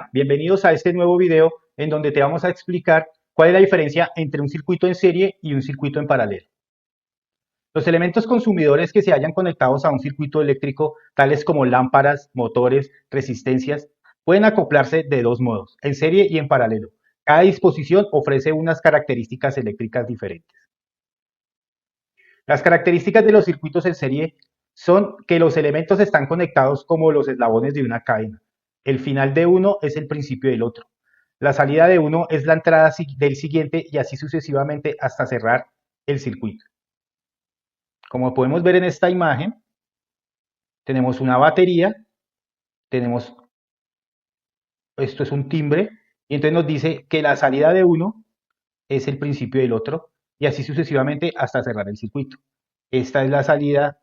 Hola, bienvenidos a este nuevo video en donde te vamos a explicar cuál es la diferencia entre un circuito en serie y un circuito en paralelo. Los elementos consumidores que se hayan conectados a un circuito eléctrico, tales como lámparas, motores, resistencias, pueden acoplarse de dos modos, en serie y en paralelo. Cada disposición ofrece unas características eléctricas diferentes. Las características de los circuitos en serie son que los elementos están conectados como los eslabones de una cadena. El final de uno es el principio del otro. La salida de uno es la entrada del siguiente y así sucesivamente hasta cerrar el circuito. Como podemos ver en esta imagen, tenemos una batería, tenemos, esto es un timbre, y entonces nos dice que la salida de uno es el principio del otro y así sucesivamente hasta cerrar el circuito. Esta es la salida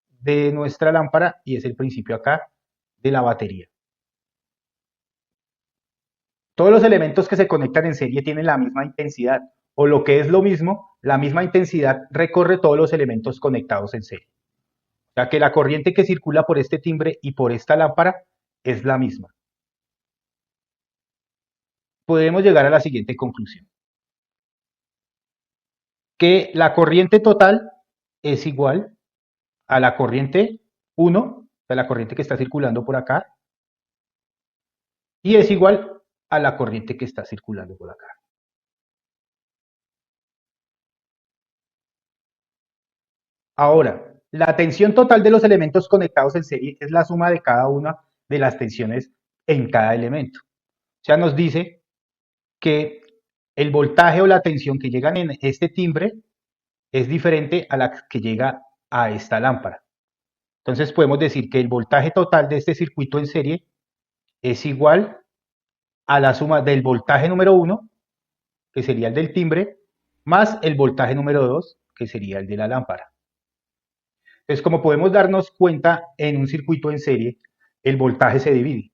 de nuestra lámpara y es el principio acá de la batería. Todos los elementos que se conectan en serie tienen la misma intensidad, o lo que es lo mismo, la misma intensidad recorre todos los elementos conectados en serie. O sea que la corriente que circula por este timbre y por esta lámpara es la misma. Podemos llegar a la siguiente conclusión, que la corriente total es igual a la corriente 1, o sea, la corriente que está circulando por acá, y es igual a la corriente que está circulando por acá. Ahora, la tensión total de los elementos conectados en serie es la suma de cada una de las tensiones en cada elemento. O sea, nos dice que el voltaje o la tensión que llegan en este timbre es diferente a la que llega a esta lámpara. Entonces podemos decir que el voltaje total de este circuito en serie es igual a la suma del voltaje número 1, que sería el del timbre, más el voltaje número 2, que sería el de la lámpara. Entonces, como podemos darnos cuenta, en un circuito en serie, el voltaje se divide.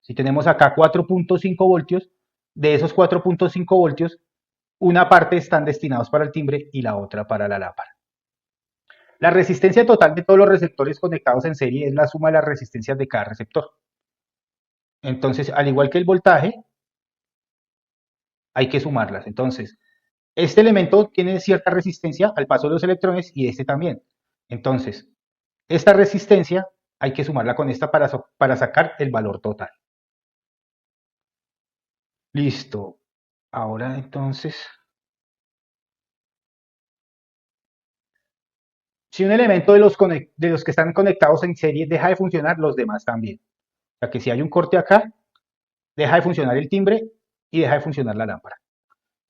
Si tenemos acá 4.5 voltios, de esos 4.5 voltios, una parte están destinados para el timbre y la otra para la lámpara. La resistencia total de todos los receptores conectados en serie es la suma de las resistencias de cada receptor. Entonces, al igual que el voltaje, hay que sumarlas. Entonces, este elemento tiene cierta resistencia al paso de los electrones y este también. Entonces, esta resistencia hay que sumarla con esta para sacar el valor total. Listo. Ahora entonces, si un elemento de los que están conectados en serie deja de funcionar, los demás también. O sea que si hay un corte acá, deja de funcionar el timbre y deja de funcionar la lámpara.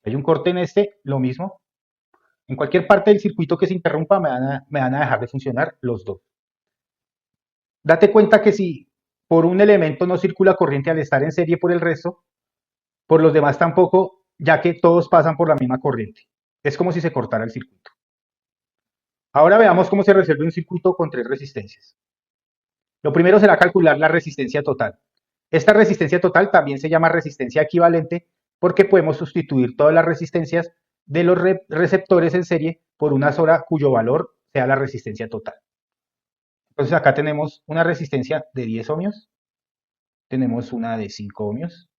Si hay un corte en este, lo mismo. En cualquier parte del circuito que se interrumpa, me van a dejar de funcionar los dos. Date cuenta que si por un elemento no circula corriente al estar en serie por el resto, por los demás tampoco, ya que todos pasan por la misma corriente. Es como si se cortara el circuito. Ahora veamos cómo se resuelve un circuito con tres resistencias. Lo primero será calcular la resistencia total. Esta resistencia total también se llama resistencia equivalente porque podemos sustituir todas las resistencias de los receptores en serie por una sola cuyo valor sea la resistencia total. Entonces acá tenemos una resistencia de 10 ohmios, tenemos una de 5 ohmios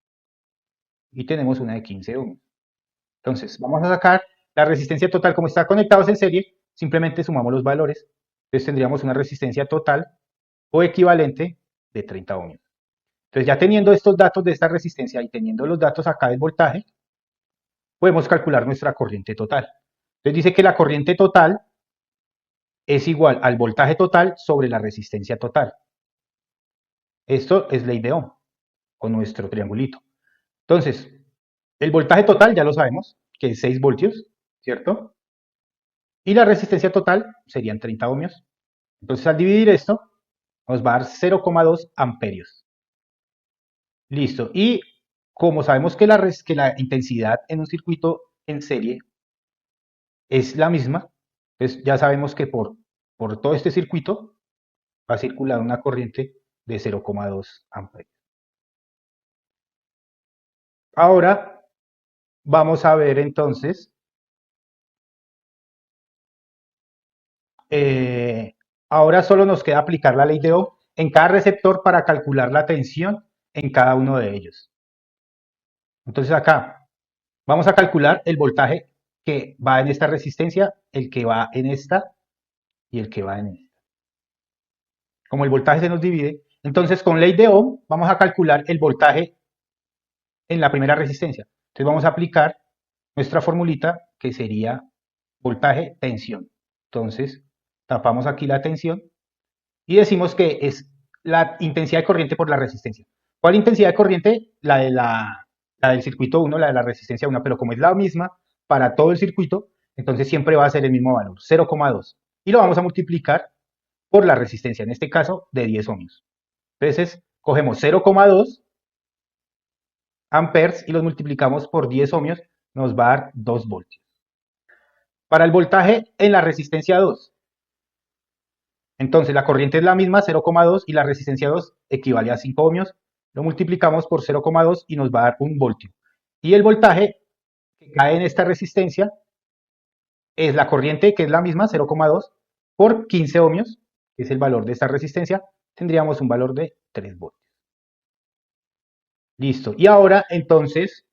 y tenemos una de 15 ohmios. Entonces vamos a sacar la resistencia total. Como están conectados en serie, simplemente sumamos los valores. Entonces tendríamos una resistencia total o equivalente de 30 ohmios. Entonces ya teniendo estos datos de esta resistencia y teniendo los datos acá del voltaje, podemos calcular nuestra corriente total. Entonces dice que la corriente total es igual al voltaje total sobre la resistencia total. Esto es ley de Ohm con nuestro triangulito. Entonces, el voltaje total ya lo sabemos, que es 6 voltios, ¿cierto? Y la resistencia total serían 30 ohmios. Entonces al dividir esto, nos va a dar 0,2 amperios. Listo. Y como sabemos que la intensidad en un circuito en serie es la misma, entonces ya sabemos que por todo este circuito va a circular una corriente de 0,2 amperios. Ahora vamos a ver entonces, ahora solo nos queda aplicar la ley de Ohm en cada receptor para calcular la tensión en cada uno de ellos. Entonces acá vamos a calcular el voltaje que va en esta resistencia, el que va en esta y el que va en esta. Como el voltaje se nos divide, entonces con ley de Ohm vamos a calcular el voltaje en la primera resistencia. Entonces vamos a aplicar nuestra formulita que sería voltaje, tensión. Entonces tapamos aquí la tensión y decimos que es la intensidad de corriente por la resistencia. ¿Cuál intensidad de corriente? La del circuito 1, la de la resistencia 1, pero como es la misma para todo el circuito, entonces siempre va a ser el mismo valor, 0,2. Y lo vamos a multiplicar por la resistencia, en este caso de 10 ohmios. Entonces cogemos 0,2 amperes y los multiplicamos por 10 ohmios, nos va a dar 2 voltios. Para el voltaje en la resistencia 2, entonces la corriente es la misma, 0,2, y la resistencia 2 equivale a 5 ohmios, lo multiplicamos por 0,2 y nos va a dar 1 voltio. Y el voltaje que cae en esta resistencia es la corriente, que es la misma, 0,2, por 15 ohmios, que es el valor de esta resistencia, tendríamos un valor de 3 voltios. Listo. Y ahora, entonces,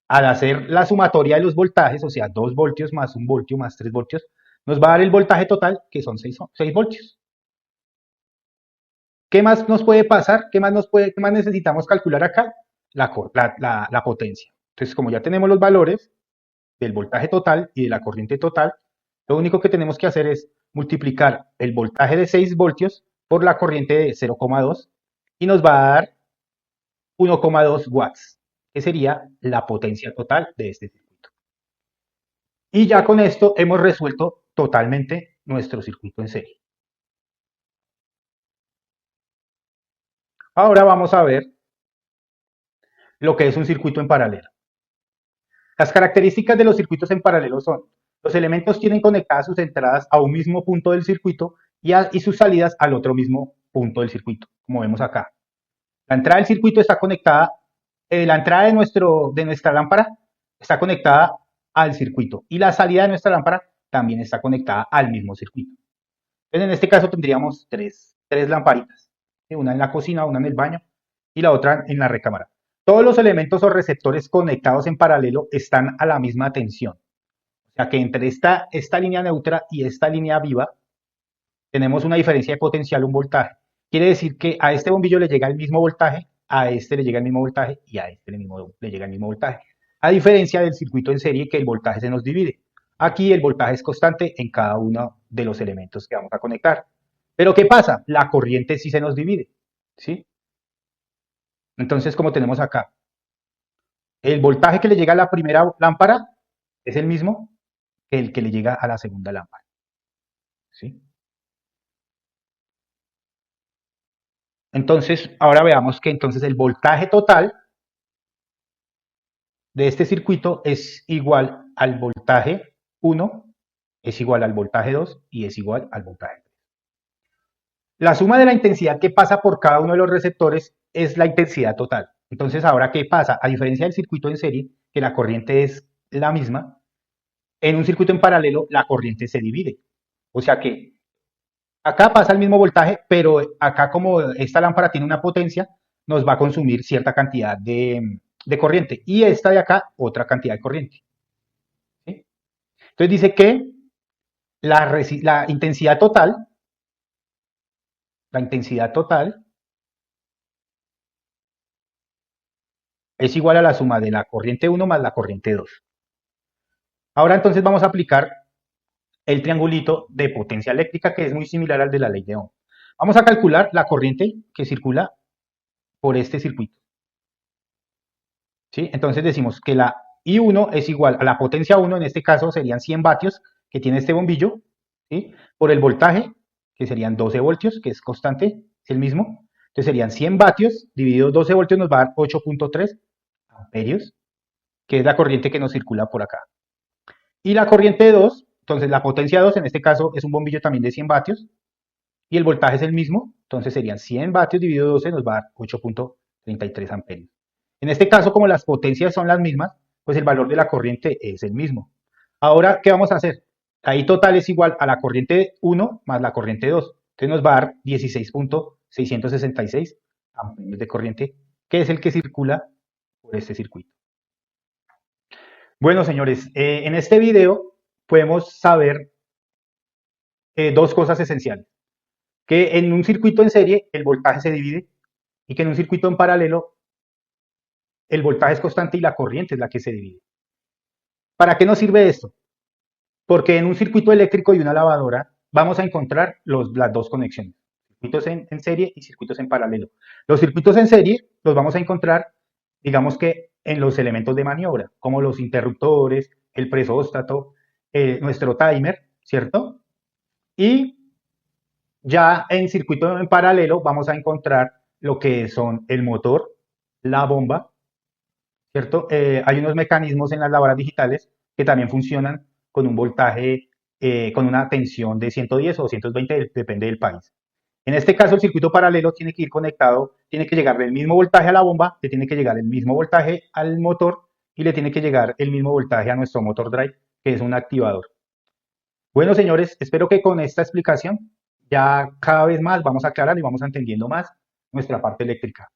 al hacer la sumatoria de los voltajes, o sea, 2 voltios más 1 voltio más 3 voltios, nos va a dar el voltaje total, que son 6 voltios. ¿Qué más nos puede pasar? ¿Qué más necesitamos calcular acá? La potencia. Entonces, como ya tenemos los valores del voltaje total y de la corriente total, lo único que tenemos que hacer es multiplicar el voltaje de 6 voltios por la corriente de 0,2 y nos va a dar 1,2 watts, que sería la potencia total de este circuito. Y ya con esto hemos resuelto totalmente nuestro circuito en serie. Ahora vamos a ver lo que es un circuito en paralelo. Las características de los circuitos en paralelo son: los elementos tienen conectadas sus entradas a un mismo punto del circuito y sus salidas al otro mismo punto del circuito, como vemos acá. La entrada del circuito está conectada, la entrada de nuestra lámpara está conectada al circuito y la salida de nuestra lámpara también está conectada al mismo circuito. Entonces, en este caso tendríamos tres lamparitas, una en la cocina, una en el baño y la otra en la recámara. Todos los elementos o receptores conectados en paralelo están a la misma tensión. O sea que entre esta línea neutra y esta línea viva tenemos una diferencia de potencial, un voltaje. Quiere decir que a este bombillo le llega el mismo voltaje, a este le llega el mismo voltaje y a este le llega el mismo voltaje. A diferencia del circuito en serie, que el voltaje se nos divide. Aquí el voltaje es constante en cada uno de los elementos que vamos a conectar. Pero ¿qué pasa? La corriente sí se nos divide, ¿sí? Entonces, como tenemos acá, el voltaje que le llega a la primera lámpara es el mismo que el que le llega a la segunda lámpara, ¿sí? Entonces, ahora veamos que entonces el voltaje total de este circuito es igual al voltaje 1, es igual al voltaje 2 y es igual al voltaje 3. La suma de la intensidad que pasa por cada uno de los receptores es la intensidad total. Entonces, ahora, ¿qué pasa? A diferencia del circuito en serie, que la corriente es la misma, en un circuito en paralelo la corriente se divide. O sea que acá pasa el mismo voltaje, pero acá, como esta lámpara tiene una potencia, nos va a consumir cierta cantidad de corriente y esta de acá otra cantidad de corriente, ¿sí? Entonces dice que la intensidad total es igual a la suma de la corriente 1 más la corriente 2. Ahora entonces vamos a aplicar el triangulito de potencia eléctrica, que es muy similar al de la ley de Ohm. Vamos a calcular la corriente que circula por este circuito, ¿sí? Entonces decimos que la I1 es igual a la potencia 1, en este caso serían 100 vatios que tiene este bombillo, ¿sí? Por el voltaje, que serían 12 voltios, que es constante, es el mismo. Entonces serían 100 vatios dividido 12 voltios nos va a dar 8.3 amperios, que es la corriente que nos circula por acá. Y la corriente 2, entonces la potencia 2 en este caso es un bombillo también de 100 vatios, y el voltaje es el mismo, entonces serían 100 vatios dividido 12 nos va a dar 8.33 amperios. En este caso, como las potencias son las mismas, pues el valor de la corriente es el mismo. Ahora, ¿qué vamos a hacer? La I total es igual a la corriente 1 más la corriente 2. Entonces nos va a dar 16.666 amperios de corriente que es el que circula por este circuito. Bueno, señores, en este video podemos saber dos cosas esenciales. Que en un circuito en serie el voltaje se divide y que en un circuito en paralelo el voltaje es constante y la corriente es la que se divide. ¿Para qué nos sirve esto? Porque en un circuito eléctrico y una lavadora vamos a encontrar las dos conexiones, circuitos en serie y circuitos en paralelo. Los circuitos en serie los vamos a encontrar, digamos que en los elementos de maniobra, como los interruptores, el presóstato, nuestro timer, ¿cierto? Y ya en circuito en paralelo vamos a encontrar lo que son el motor, la bomba, ¿cierto? Hay unos mecanismos en las lavadoras digitales que también funcionan con un voltaje, con una tensión de 110 o 220, depende del país. En este caso, el circuito paralelo tiene que ir conectado, tiene que llegarle el mismo voltaje a la bomba, le tiene que llegar el mismo voltaje al motor y le tiene que llegar el mismo voltaje a nuestro motor drive, que es un activador. Bueno, señores, espero que con esta explicación ya cada vez más vamos aclarando y vamos entendiendo más nuestra parte eléctrica.